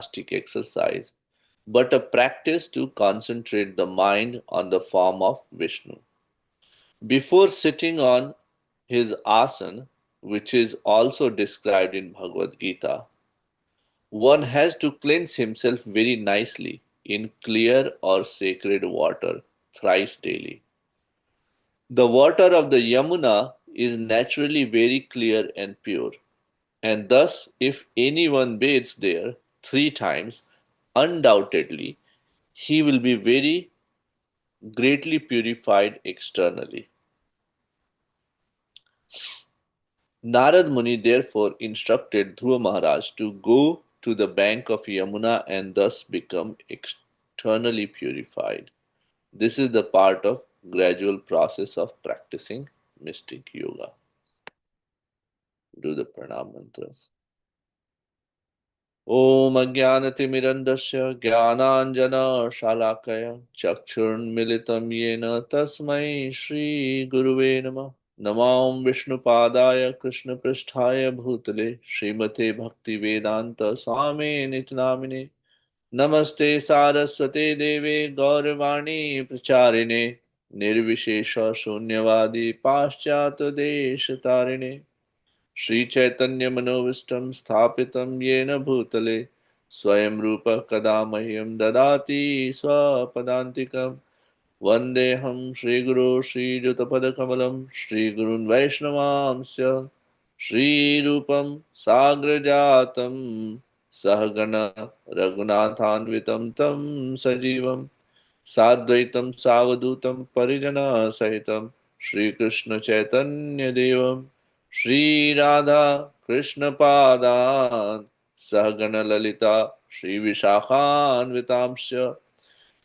gymnastic exercise, but a practice to concentrate the mind on the form of Vishnu. Before sitting on his asana, which is also described in Bhagavad Gita, one has to cleanse himself very nicely in clear or sacred water thrice daily. The water of the Yamuna is naturally very clear and pure, and thus, if anyone bathes there 3 times, undoubtedly he will be very greatly purified externally. Narad Muni therefore instructed Dhruva Maharaj to go to the bank of Yamuna and thus become externally purified. This is the part of gradual process of practicing mystic yoga. Do the pranam mantras. ॐ अज्ञानतिमिरन्दस्य ज्ञानाञ्जनशलाकया चक्षुर्मिलितं येन तस्मै श्रीगुरुवे नमः। नमां विष्णुपादाय कृष्णपृष्ठाय भूतले श्रीमते भक्तिवेदान्त स्वामी नित्यनामिने नमस्ते सारस्वते देवे गौरवाणी प्रचारिणे निर्विशेष शून्यवादी पाश्चात्यदेशतारिणे श्रीचैतन्यमनोविष्टं स्थापितं येन भूतले स्वयं रूपः कदा मह्यं ददाति स्वपदान्तिकं वन्देऽहं श्रीगुरो श्रीयुतपदकमलं श्रीगुरून् वैष्णवांश्च श्रीरूपं साग्रजातं सहगण रघुनाथान्वितं तं सजीवं साद्वैतं सावधूतं परिजनसहितं श्रीकृष्णचैतन्यदेवं श्रीराधा कृष्णपादान् सहगणललिता श्रीविशाखान्वितांश्च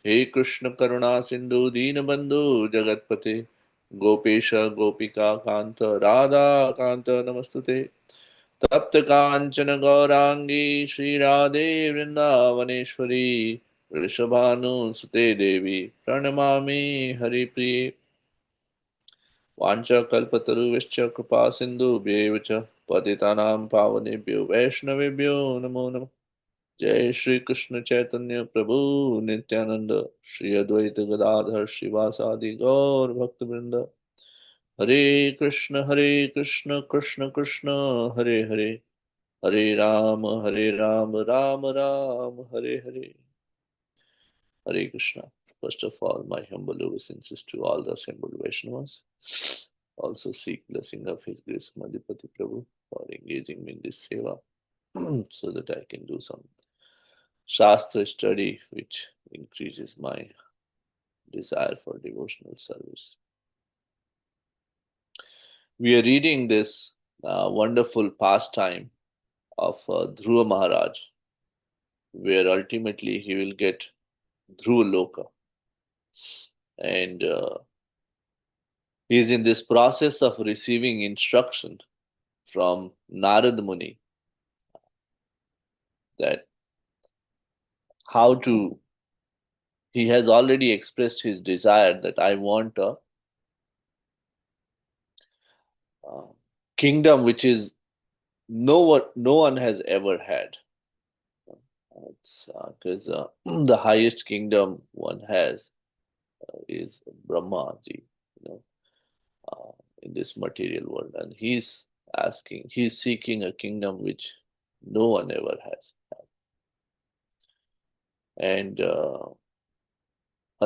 हे कृष्ण करुणा सिंधु दीनबंधु जगतपते गोपेश गोपिका कांत राधा कांत नमस्तुते तप्त कांचन गौरांगी श्रीराधे वृंदावनेश्वरी वृषभानुसुते देवी प्रणमामि हरिप्रिये वाञ्छाकल्पतरुश्च कृपा सिन्धुभ्येव च पतितानां पावनेभ्यो वैष्णवेभ्यो नमो नमः। जय श्री कृष्ण चैतन्य प्रभु नित्यानंद श्री अद्वैत गदाधर शिवासादि गौर भक्त वृंद हरे Krishna Krishna Krishna Hare Hare Hare Ram Ram Ram Hare Hare Hare Krishna. First of all, my humble obeisances to all the assembled Vaishnavas. Also seek blessing of His Grace Madhupati Prabhu for engaging me in this seva so that I can do some Shastra study which increases my desire for devotional service. We are reading this wonderful pastime of Dhruva Maharaj, where ultimately he will get Dhruva Loka. And he is in this process of receiving instruction from Narad Muni that how to, he has already expressed his desire that I want a kingdom which is no one has ever had. It's because the highest kingdom one has is Brahmaji, in this material world, and he's seeking a kingdom which no one ever has. And a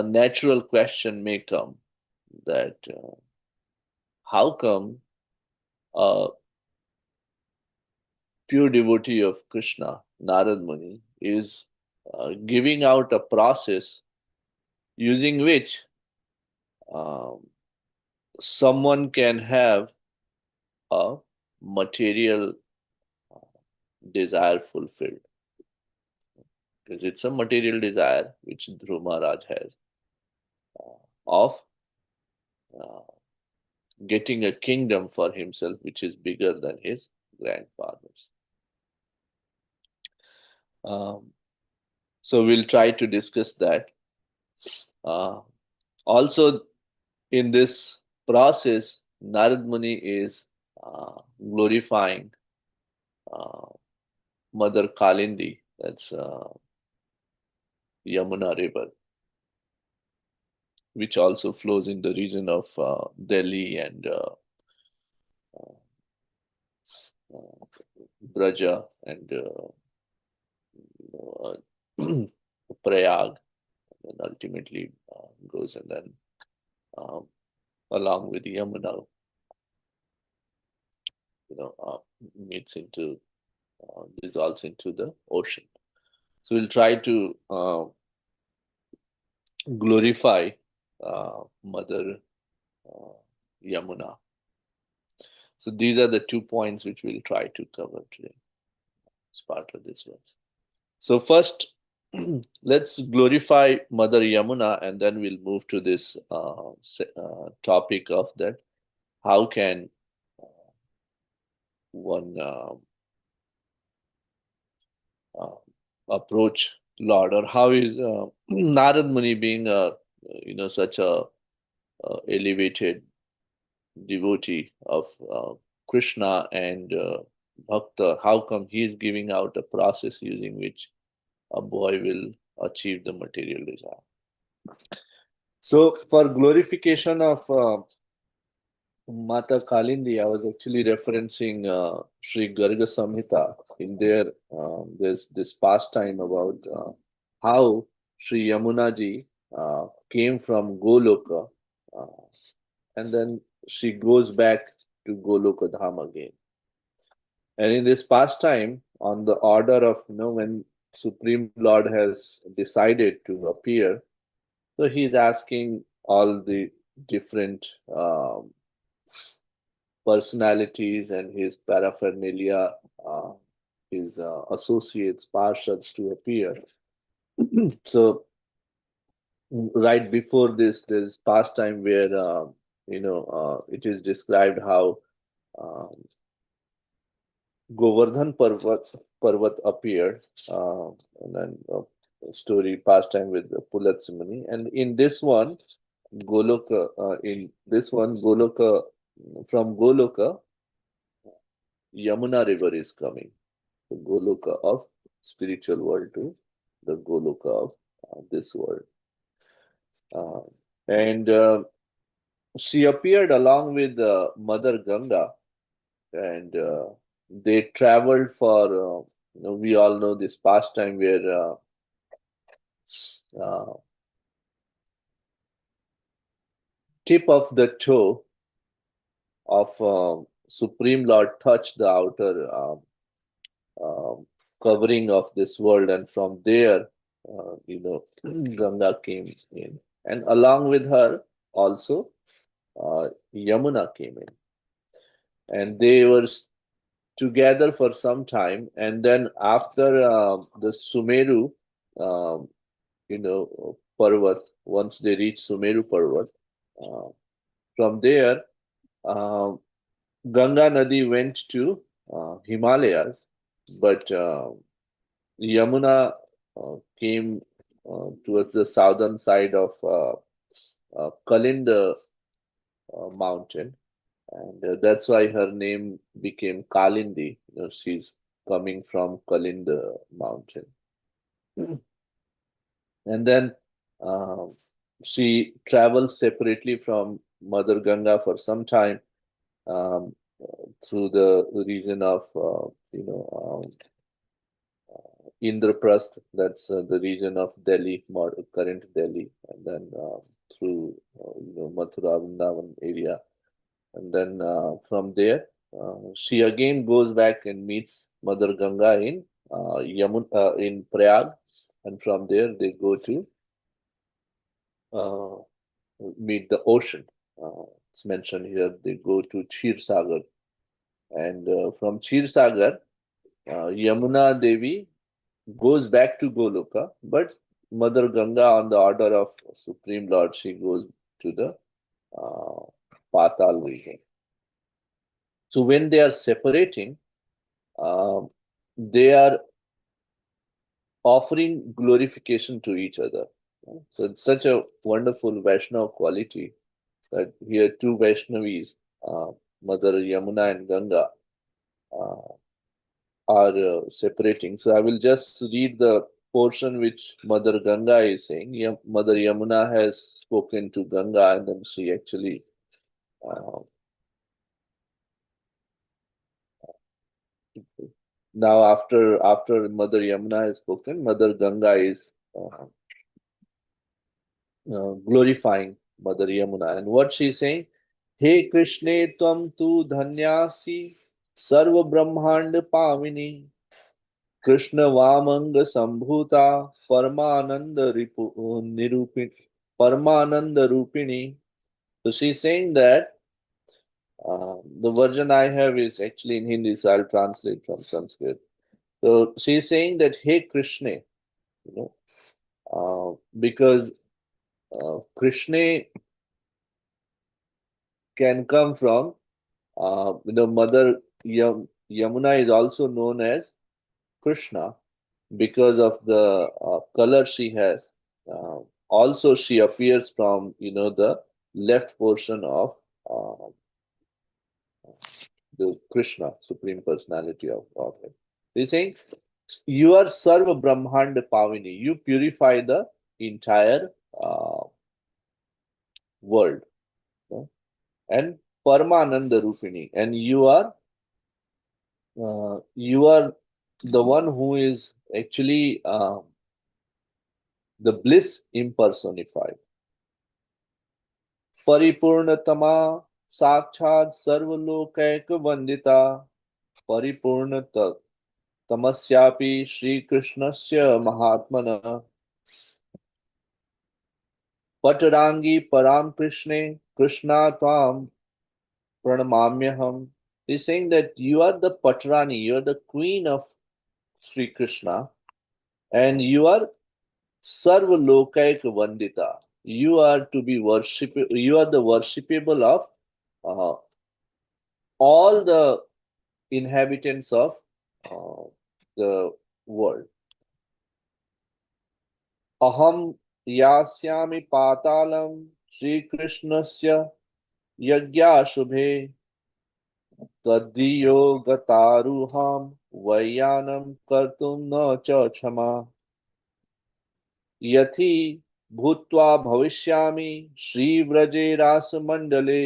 natural question may come that how come a pure devotee of Krishna, Narad Muni, is giving out a process using which um, someone can have a material desire fulfilled. Because it's a material desire which Dhruva Maharaj has of getting a kingdom for himself which is bigger than his grandfather's. So we'll try to discuss that. Also, in this process, Narad Muni is glorifying Mother Kalindi That's Yamuna River, which also flows in the region of Delhi and uh, Braja and Prayag, and ultimately goes and then um, along with Yamuna, meets into dissolves into the ocean. So we'll try to glorify Mother uh, Yamuna. So these are the 2 points which we'll try to cover today as part of this verse. So first, let's glorify Mother Yamuna, and then we'll move to this topic of that. How can one uh, approach Lord, or how is Narad Muni being a such a elevated devotee of Krishna and Bhakta? How come he's giving out a process using which a boy will achieve the material desire? So, for glorification of Mata Kalindi, I was actually referencing Sri Garga Samhita. In there, there's this pastime about how Sri Yamuna ji came from Goloka, uh, and then she goes back to Goloka Dham again. And in this pastime, on the order of when Supreme Lord has decided to appear, so he's asking all the different personalities and his paraphernalia, his associates, parshads to appear. So right before this, there's pastime where it is described how um, Govardhan Parvat appeared, and then story pastime with Pulatsimani, and in this one, Goloka. In this one, Goloka, from Goloka, Yamuna River is coming. The Goloka of spiritual world to the Goloka of this world. Uh, and she appeared along with Mother Ganga, and they traveled for, we all know this pastime where uh, tip of the toe of Supreme Lord touched the outer covering of this world, and from there, Ganga came in, and along with her also Yamuna came in, and they were together for some time, and then after the Sumeru, um, Parvat, once they reached Sumeru Parvat, uh, from there, Ganga Nadi went to Himalayas, but Yamuna came towards the southern side of Kalinda mountain, and that's why her name became Kalindi. She's coming from Kalinda mountain, and then uh, she travels separately from Mother Ganga for some time, um, through the region of Indraprasth, that's the region of Delhi, current Delhi, and then through Mathura, Vrindavan area, and then from there she again goes back and meets Mother Ganga in in Prayag, and from there they go to uh, meet the ocean. It's mentioned here they go to Kshir Sagar, and from Kshir Sagar, Yamuna Devi goes back to Goloka, but Mother Ganga, on the order of Supreme Lord, she goes to the uh, Patal region. So when they are separating, um, they are offering glorification to each other. So it's such a wonderful Vaishnava quality that here two Vaishnavis, Mother Yamuna and Ganga, uh, are separating. So I will just read the portion which Mother Ganga is saying. Mother Yamuna has spoken to Ganga, and then she actually uh, now after Mother Yamuna has spoken, Mother Ganga is glorifying Mother Yamuna. And what she's saying, He Krishne Tvam tu dhanyasi sarva brahmand pavini Krishna Vamanga Sambhuta Paramananda Nirupini Paramananda Rupini. So she's saying that the version I have is actually in Hindi, so I'll translate from Sanskrit. So she's saying that Hey Krishna, you know, because Krishna can come from Mother Yamuna is also known as Krishna because of the color she has. Also, she appears from the left portion of uh, the Krishna, Supreme Personality of Godhead. He's saying, "You are Sarva Brahmand Pavini. You purify the entire world, and Paramananda Rupini, and you are the one who is actually the bliss impersonified. परिपूर्णतमा साक्षात सर्वलोकैक वंदिता परिपूर्ण तमस्यापि श्रीकृष्णस्य महात्मनः पटरांगी पराम कृष्णे Krishna त्वाम pranamamyaham. He's saying that you are the Patrani, you are the queen of Sri Krishna, and you are Sarva Lokaik Vandita. You are to be worship. You are the worshipable of uh, all the inhabitants of uh, the world. Aham yasyami patalam Sri Krishnasya yagya shubhe tadiyo gataruham vayanam kartum na cha chama यथि भूत्वा भविष्यामि श्रीव्रजे रासमण्डले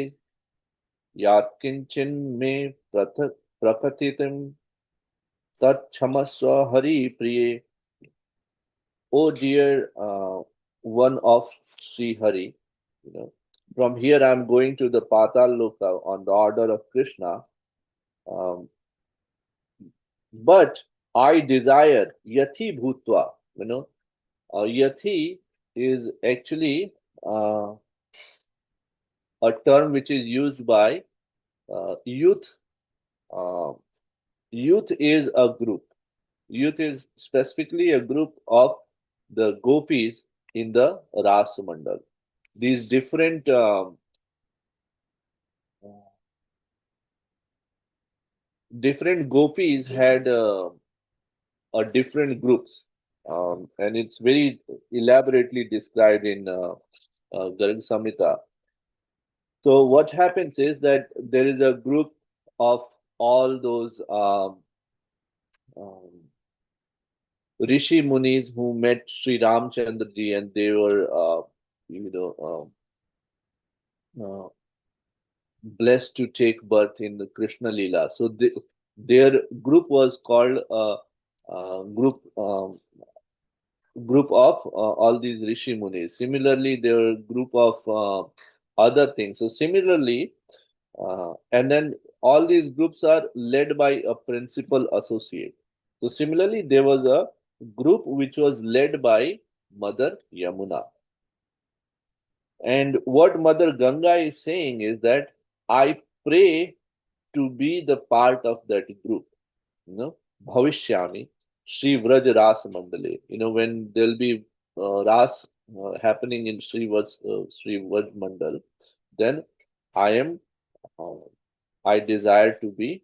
यात्किञ्चिन्मे प्रकथितं तत्क्षमस्व हरिप्रिये. O dear one of Sri Hari, from here I am going to the Patal Loka on the order of Krishna, um, but I desire Yathi Bhutva. Yathi is actually a term which is used by youth. Uh, Youth is a group. Youth is specifically a group of the gopis in the Ras Mandal. These different gopis had a different groups, and it's very elaborately described in Garg Samhita. So what happens is that there is a group of all those um, Rishi Munis who met Sri Ramchandra ji, and they were, you know, uh, blessed to take birth in the Krishna Leela. So their group was called group of all these Rishi Munis. Similarly, there were group of other things. So similarly, and then all these groups are led by a principal associate. So similarly, there was a group which was led by Mother Yamuna. And what Mother Ganga is saying is that I pray to be the part of that group. Bhavishyami, Sri Vraj Ras Mandale. When there'll be Ras happening in Sri Vraj Mandal, then I am, uh, I desire to be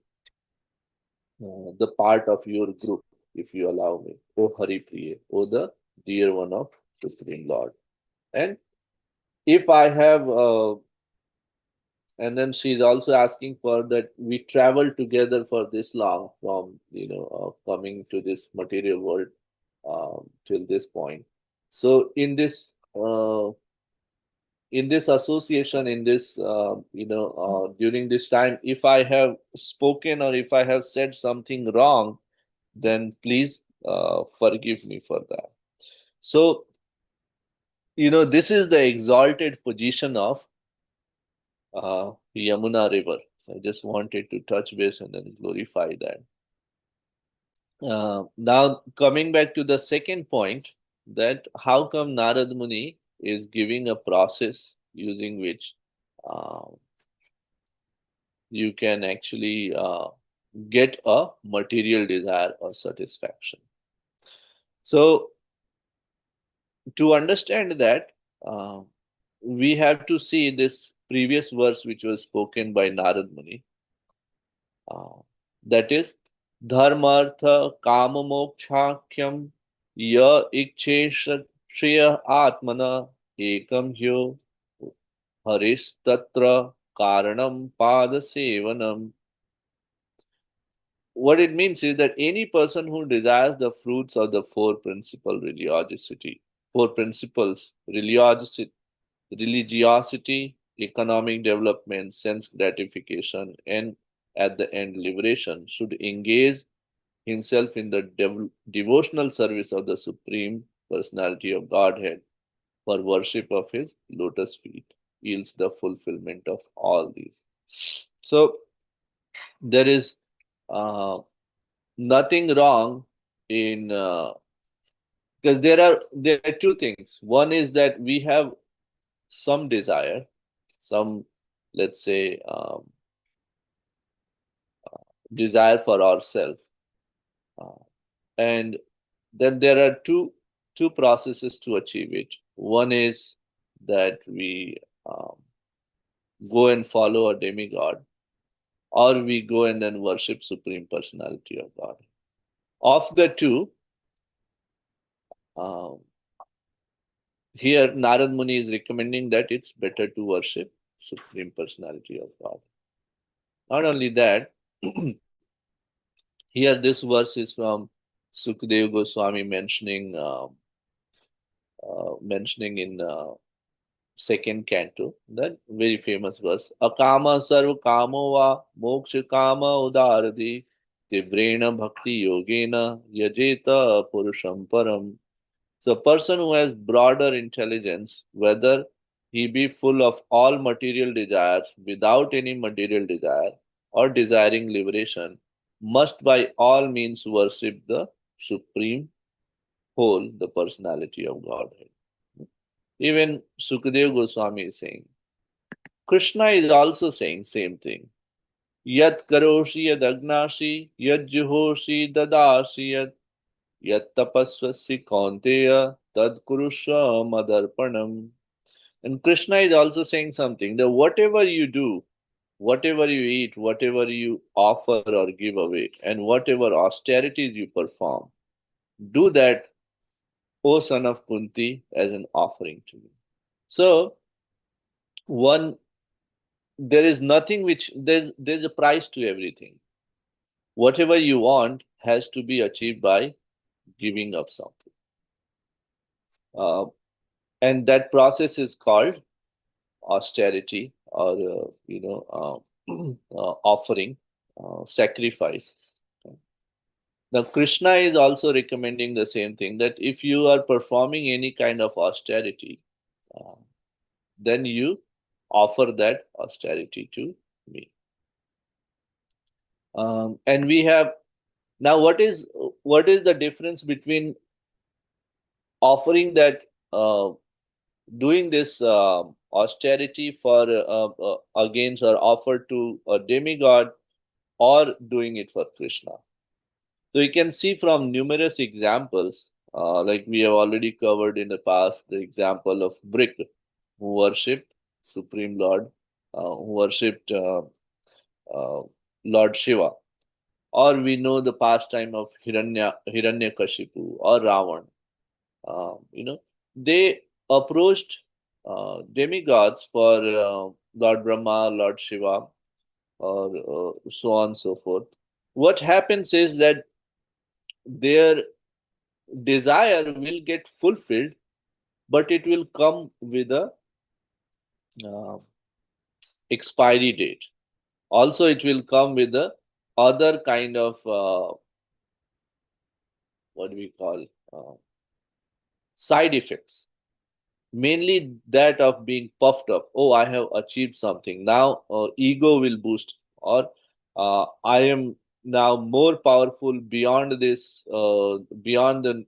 the part of your group, if you allow me. O Hari Priya, O the dear one of Supreme Lord. And if I have and then she's also asking for that we travel together for this long from coming to this material world till this point. So in this association, in this during this time, if I have spoken or if I have said something wrong, then please forgive me for that. So this is the exalted position of Yamuna River. So I just wanted to touch base and then glorify that. Now, coming back to the second point, that how come Narad Muni is giving a process using which uh, you can actually get a material desire or satisfaction. So, to understand that, we have to see this previous verse which was spoken by Narad Muni. That is, dharmartha kamamokshākhyam ya ikchesha atmana ekam hyo haristatra karanam padasevanam. What it means is that any person who desires the fruits of the four principles, religiosity, economic development, sense gratification, and at the end liberation, should engage himself in the devotional service of the Supreme Personality of Godhead for worship of his lotus feet, yields the fulfillment of all these. So there is uh, nothing wrong in because there are two things. One is that we have some desire, some, let's say, desire for ourselves, and then there are two processes to achieve it. One is that we go and follow a demigod, or we go and then worship Supreme Personality of God. Of the two, um, here Narad Muni is recommending that it's better to worship Supreme Personality of God. Not only that, here this verse is from Sukadeva Goswami mentioning in second canto, that very famous verse, Akama sarva kamo va moksha kama udaradi tivrena bhakti yogena yajeta purusham param. So, a person who has broader intelligence, whether he be full of all material desires, without any material desire, or desiring liberation, must by all means worship the Supreme Whole, the personality of Godhead. Even Sukadeva Goswami is saying. Krishna is also saying same thing. Yat karoshi yad agnashi, yad juhoshi dadasi yat tapasvasi kaunteya tad kurusha madarpanam. And Krishna is also saying something, that whatever you do, whatever you eat, whatever you offer or give away, and whatever austerities you perform, do that, O son of Kunti, as an offering to me. So, one, there is nothing which there's a price to everything. Whatever you want has to be achieved by giving up something, and that process is called austerity, or offering, sacrifice. Now Krishna is also recommending the same thing, that if you are performing any kind of austerity, uh, then you offer that austerity to me. And we have now, what is the difference between offering that, doing this austerity for against or offered to a demigod, or doing it for Krishna? So you can see from numerous examples, like we have already covered in the past, the example of Brick, who worshipped Supreme Lord, who worshipped Lord Shiva. Or we know the pastime of Hiranyakashipu or Ravan. They approached demigods for Lord Brahma, Lord Shiva, or so on and so forth. What happens is that their desire will get fulfilled, but it will come with a uh, expiry date. Also, it will come with a other kind of what do we call side effects. Mainly that of being puffed up. Oh, I have achieved something. Now ego will boost, or I am now more powerful beyond this, beyond the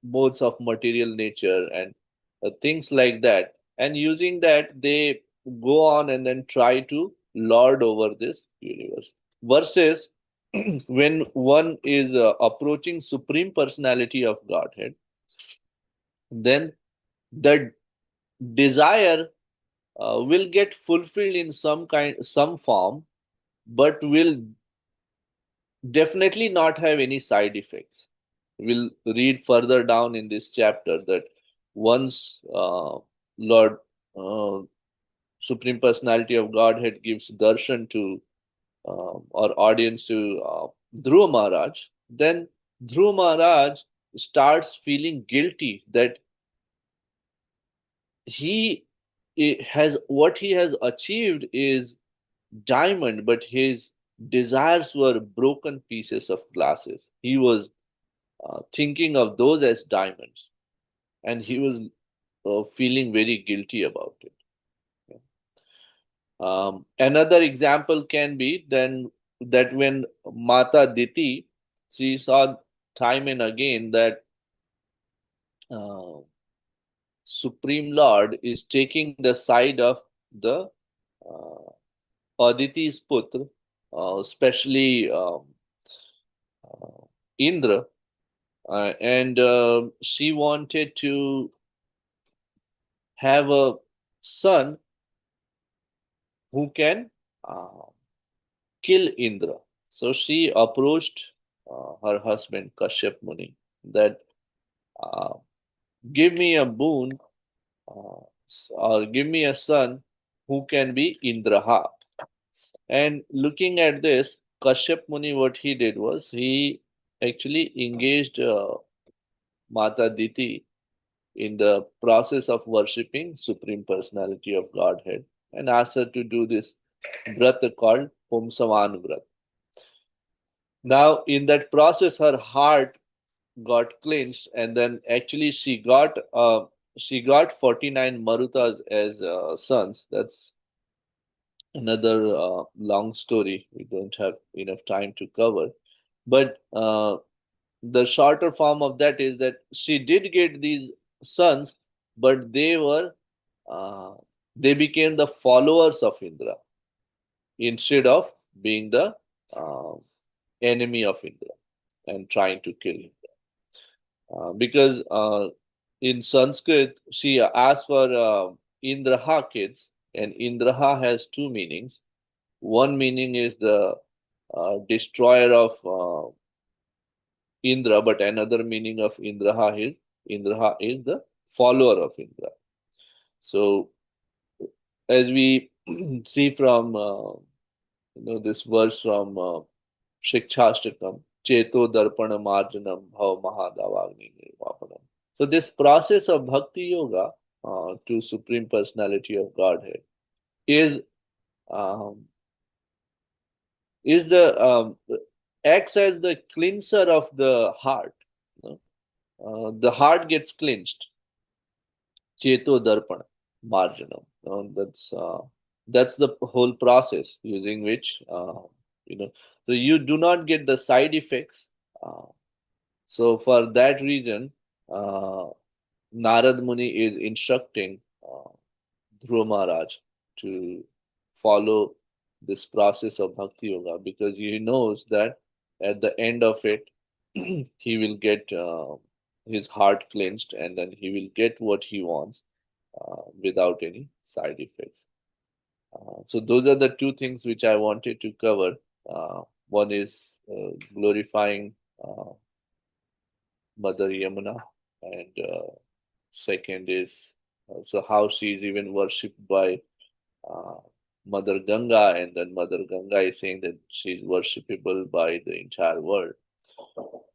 modes of material nature, and things like that. And using that, they go on and then try to lord over this universe. Versus when one is approaching supreme personality of Godhead, then the desire will get fulfilled in some form, but will definitely not have any side effects. We'll read further down in this chapter that once Lord uh, Supreme Personality of Godhead gives darshan to or audience to Dhruva Maharaj, then Dhruva Maharaj starts feeling guilty that he has what he has achieved is diamond, but his desires were broken pieces of glasses. He was thinking of those as diamonds, and he was feeling very guilty about it. Another example can be then that when Mata Diti, she saw time and again that uh, Supreme Lord is taking the side of the uh, Aditi's putra, especially Indra, and she wanted to have a son who can uh, kill Indra. So she approached her husband Kashyap Muni that uh, give me a boon or give me a son who can be Indraha. And looking at this, Kashyap Muni, what he did was he actually engaged Mata Diti in the process of worshipping Supreme Personality of Godhead and asked her to do this vrata called Pumsavan Vrat. Now, in that process, her heart got cleansed, and then actually she got 49 Marutas as sons. That's another long story. We don't have enough time to cover, but the shorter form of that is that she did get these sons, but uh, they became the followers of Indra instead of being the uh, enemy of Indra and trying to kill him. Because in Sanskrit, she asked for Indraha kids, and Indraha has two meanings. One meaning is the destroyer of Indra, but another meaning of Indraha is the follower of Indra. So, as we see from this verse from Shikshashtakam, Cheto Darpana Marjanam Bhav Mahadavagni Nirvapanam. So this process of Bhakti Yoga to Supreme Personality of Godhead is um, is the acts as the cleanser of the heart. You know? The heart gets cleansed. Cheto Darpana Marjanam. That's the whole process using which you know. So you do not get the side effects. So for that reason, Narad Muni is instructing Dhruva Maharaj to follow this process of Bhakti Yoga because he knows that at the end of it, he will get his heart cleansed and then he will get what he wants without any side effects. So those are the two things which I wanted to cover. One is glorifying Mother Yamuna, and second is So how she is even worshipped by uh, Mother Ganga, and then Mother Ganga is saying that she is worshipable by the entire world.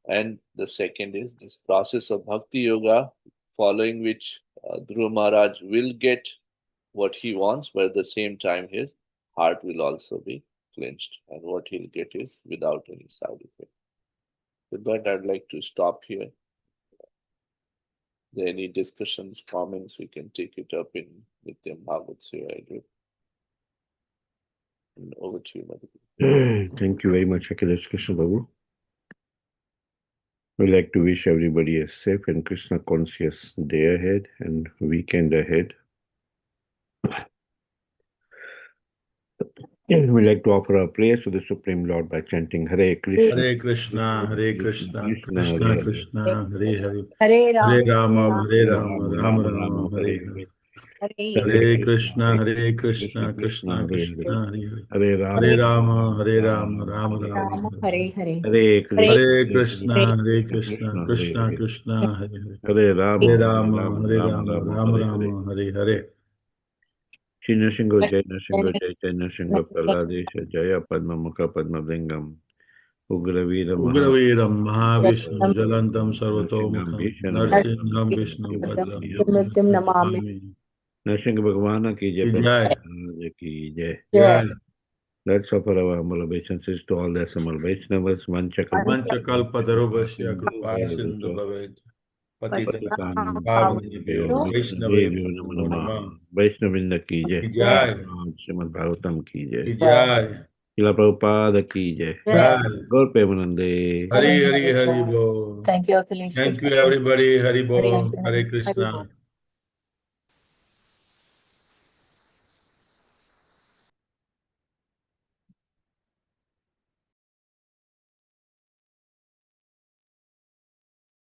And the second is this process of Bhakti Yoga, following which Dhruva Maharaj will get what he wants, but at the same time, his heart will also be cleansed, and what he'll get is without any side effect. With that, I'd like to stop here. There any discussions, comments, we can take it up in Nityam Bhagavad Seva group. And over to you, Madhu. Thank you very much, Akhilesh Krishna Babu. We'd like to wish everybody a safe and Krishna conscious day ahead and weekend ahead. We'd like to offer our prayers to the Supreme Lord by chanting Hare Krishna. Hare Krishna, Hare Krishna, Krishna Krishna Hare Krishna, Hare Hare. Hare Hare Rama, Rama, Hare Rama, Rama Rama, Hare Hare. Hare Krishna, Hare Krishna, Krishna Krishna, Hare Hare. Hare Hare Rama, Hare Rama, Rama Rama, Rama, Hare Hare Hare. Hare Hare Krishna, Krishna, Hare Krishna, Krishna Krishna, Hare Hare. Hare Hare Rama, Rama, Hare Rama, Rama Rama, Hare Hare. Jai Nrsimha, Jai Nrsimha, Jai Nrsimha, Praladesha, Jaya Padma Mukha Padma Lingam, Ugravira Ugraveeram Mahavishnu Jalantam Nrsimham Sarvatomukham Bhisham Narsingham Vishnu Padram Nityam Namami. Namaami. Nrsimha Bhagavana ki jai, Jai. Prabhupada ki jai. Jai. Let's offer our humble obeisances to all the Assembled Vaishnavas, Manchakal, Vanchakalpatarubhasya Kripa Sindhu Bhavet Patitanam Pavanebhyo Vaishnavebhyo Vaishnavebhyo Namo Namo Namah, Namah. Vaishnavinda ki jai, Jai. Srimad Bhagavatam ki jai, Jai. Srila Prabhupada ki jai, Jai. Gaur Premanande. Hari Hari Hari Bol. Thank you, Akhilesh. Thank you everybody. Hari Bol. Hare Hari Krishna. Bol.